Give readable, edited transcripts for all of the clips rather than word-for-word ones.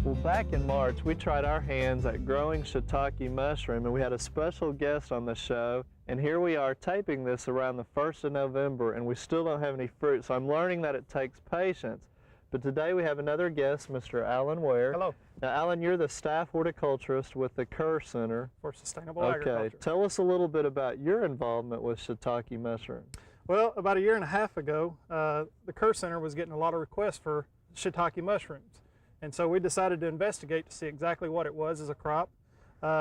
Well, back in March, we tried our hands at growing shiitake mushroom, and we had a special guest on the show. And here we are taping this around the 1st of November, and we still don't have any fruit. So I'm learning that it takes patience. But today we have another guest, Mr. Alan Ware. Hello. Now, Alan, you're the staff horticulturist with the Kerr Center For Sustainable Agriculture. Okay, tell us a little bit about your involvement with shiitake mushrooms. Well, about a year and a half ago, the Kerr Center was getting a lot of requests for shiitake mushrooms. And so we decided to investigate to see exactly what it was as a crop.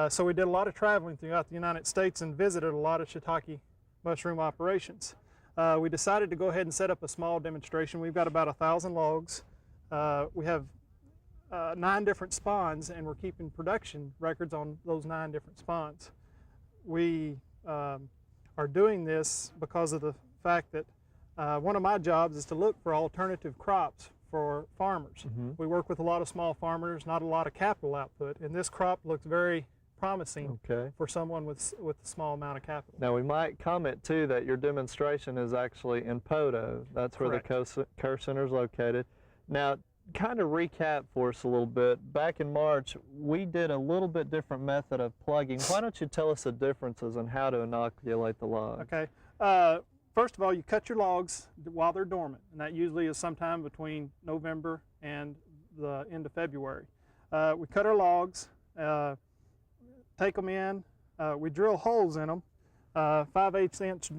So we did a lot of traveling throughout the United States and visited a lot of shiitake mushroom operations. We decided to go ahead and set up a small demonstration. We've got about 1,000 logs. We have 9 different spawns, and we're keeping production records on those 9 different spawns. We are doing this because of the fact that one of my jobs is to look for alternative crops for farmers. We work with a lot of small farmers, not a lot of capital output, and this crop looks very promising for someone with a small amount of capital. Now, we might comment too that your demonstration is actually in Poto. That's where the Kerr Center is located. Now, kind of recap for us a little bit. Back in March, we did a little bit different method of plugging. Why don't you tell us the differences on how to inoculate the logs? Okay. First of all, you cut your logs while they're dormant, and that usually is sometime between November and the end of February. We cut our logs, take them in, we drill holes in them, 5/8 inch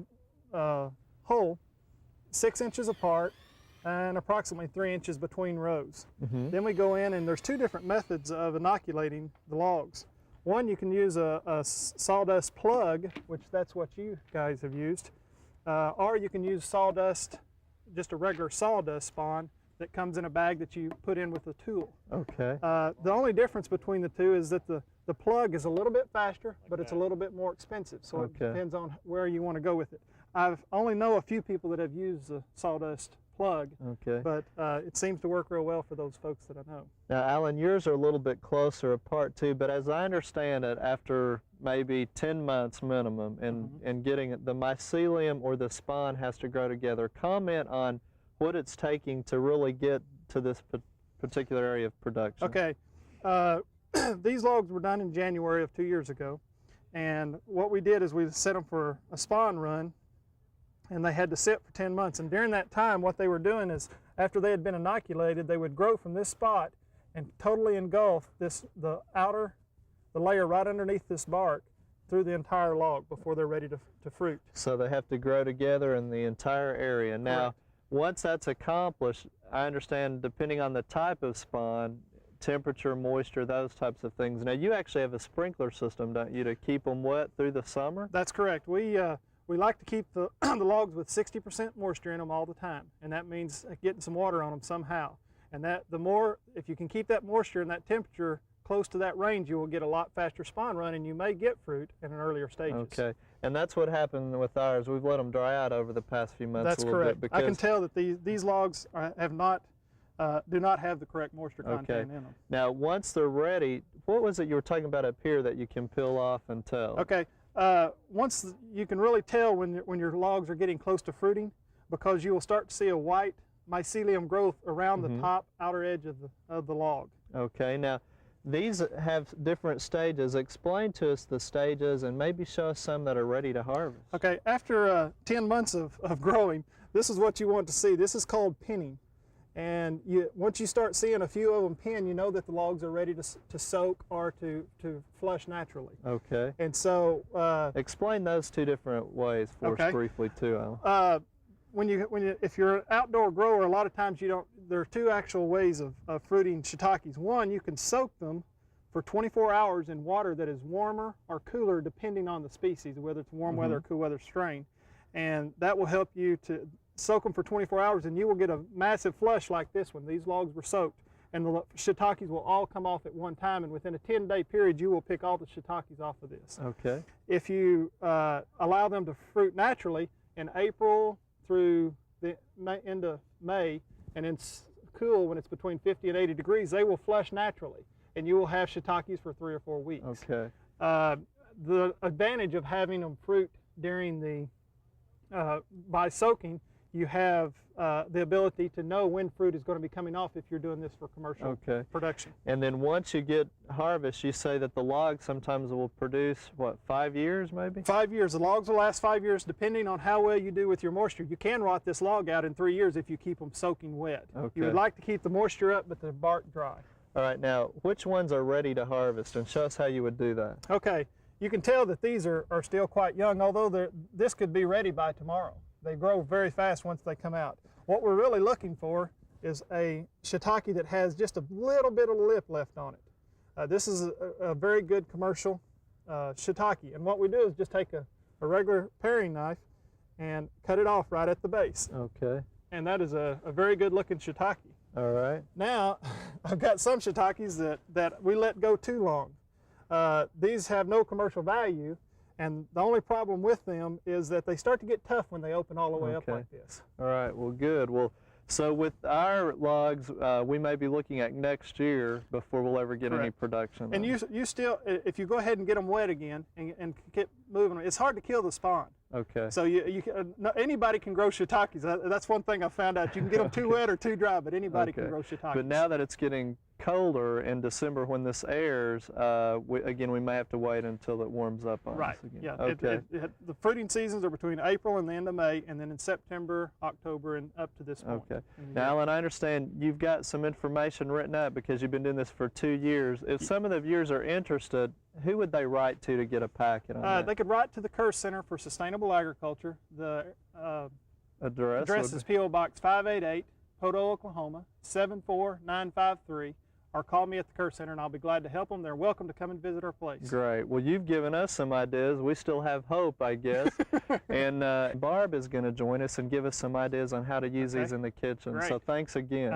hole, 6 inches apart, and approximately 3 inches between rows. Then we go in, and there's 2 different methods of inoculating the logs. One, you can use a sawdust plug, which that's what you guys have used. Or you can use sawdust, just a regular sawdust spawn that comes in a bag that you put in with a tool. Okay. The only difference between the 2 is that the plug is a little bit faster, but it's a little bit more expensive. So it depends on where you want to go with it. I only know a few people that have used the sawdust plug, but it seems to work real well for those folks that I know. Now, Alan, yours are a little bit closer apart too, but as I understand it, after maybe 10 months minimum and getting it, the mycelium or the spawn has to grow together. Comment on what it's taking to really get to this particular area of production. Okay. These logs were done in January of 2 years ago, and what we did is we set them for a spawn run, and they had to sit for 10 months. And during that time, what they were doing is, after they had been inoculated, they would grow from this spot and totally engulf the layer right underneath this bark through the entire log before they're ready to fruit. So they have to grow together in the entire area. Now, once that's accomplished, I understand, depending on the type of spawn, temperature, moisture, those types of things. Now, you actually have a sprinkler system, don't you, to keep them wet through the summer? That's correct. We like to keep the logs with 60% moisture in them all the time, and that means getting some water on them somehow. And if you can keep that moisture and that temperature close to that range, you will get a lot faster spawn run, and you may get fruit in an earlier stages. Okay, and that's what happened with ours. We've let them dry out over the past few months. That's correct. I can tell that these logs do not have the correct moisture content in them. Now, once they're ready, what was it you were talking about up here that you can peel off and tell? Okay. Once you can really tell when your logs are getting close to fruiting, because you will start to see a white mycelium growth around the top outer edge of the log. Okay, now these have different stages. Explain to us the stages and maybe show us some that are ready to harvest. Okay, after 10 months of growing, this is what you want to see. This is called pinning. And once you start seeing a few of them pin, you know that the logs are ready to soak or to flush naturally. Okay. And so explain those 2 different ways for us briefly too, Alan. If you're an outdoor grower, a lot of times there are 2 actual ways of fruiting shiitakes. One, you can soak them for 24 hours in water that is warmer or cooler depending on the species, whether it's warm weather or cool weather strain. And that will help you to soak them for 24 hours, and you will get a massive flush like this one. These logs were soaked, and the shiitakes will all come off at one time, and within a 10-day period, you will pick all the shiitakes off of this. Okay. If you allow them to fruit naturally in April through the end of May, and it's cool when it's between 50 and 80 degrees, they will flush naturally, and you will have shiitakes for 3 or 4 weeks. Okay. The advantage of having them fruit during by soaking you have the ability to know when fruit is going to be coming off if you're doing this for commercial production. And then once you get harvest, you say that the log sometimes will produce, what, 5 years maybe? 5 years. The logs will last 5 years depending on how well you do with your moisture. You can rot this log out in 3 years if you keep them soaking wet. Okay. You would like to keep the moisture up but the bark dry. All right, now which ones are ready to harvest, and show us how you would do that. Okay, you can tell that these are still quite young, although this could be ready by tomorrow. They grow very fast once they come out. What we're really looking for is a shiitake that has just a little bit of lip left on it. This is a very good commercial shiitake, and what we do is just take a regular paring knife and cut it off right at the base. Okay. And that is a very good looking shiitake. All right. Now, I've got some shiitakes that we let go too long. These have no commercial value, and the only problem with them is that they start to get tough when they open all the way up like this. All right, well, good. Well, so with our logs, we may be looking at next year before we'll ever get any production. And you still, if you go ahead and get them wet again and keep moving them, it's hard to kill the spawn. Okay. So anybody can grow shiitakes. That's one thing I found out. You can get them too wet or too dry, but anybody can grow shiitakes. But now that it's getting colder in December when this airs, again, we may have to wait until it warms up on us again. Yeah. Okay. The fruiting seasons are between April and the end of May, and then in September, October, and up to this point. Okay. Now, Alan, I understand you've got some information written up because you've been doing this for 2 years. If some of the viewers are interested, who would they write to get a packet on that? They could write to the Kerr Center for Sustainable Agriculture. The address is P.O. Box 588, Poto, Oklahoma, 74953. Or call me at the Kerr Center and I'll be glad to help them. They're welcome to come and visit our place. Great. Well, you've given us some ideas. We still have hope, I guess. And Barb is going to join us and give us some ideas on how to use these in the kitchen. Great. So thanks again.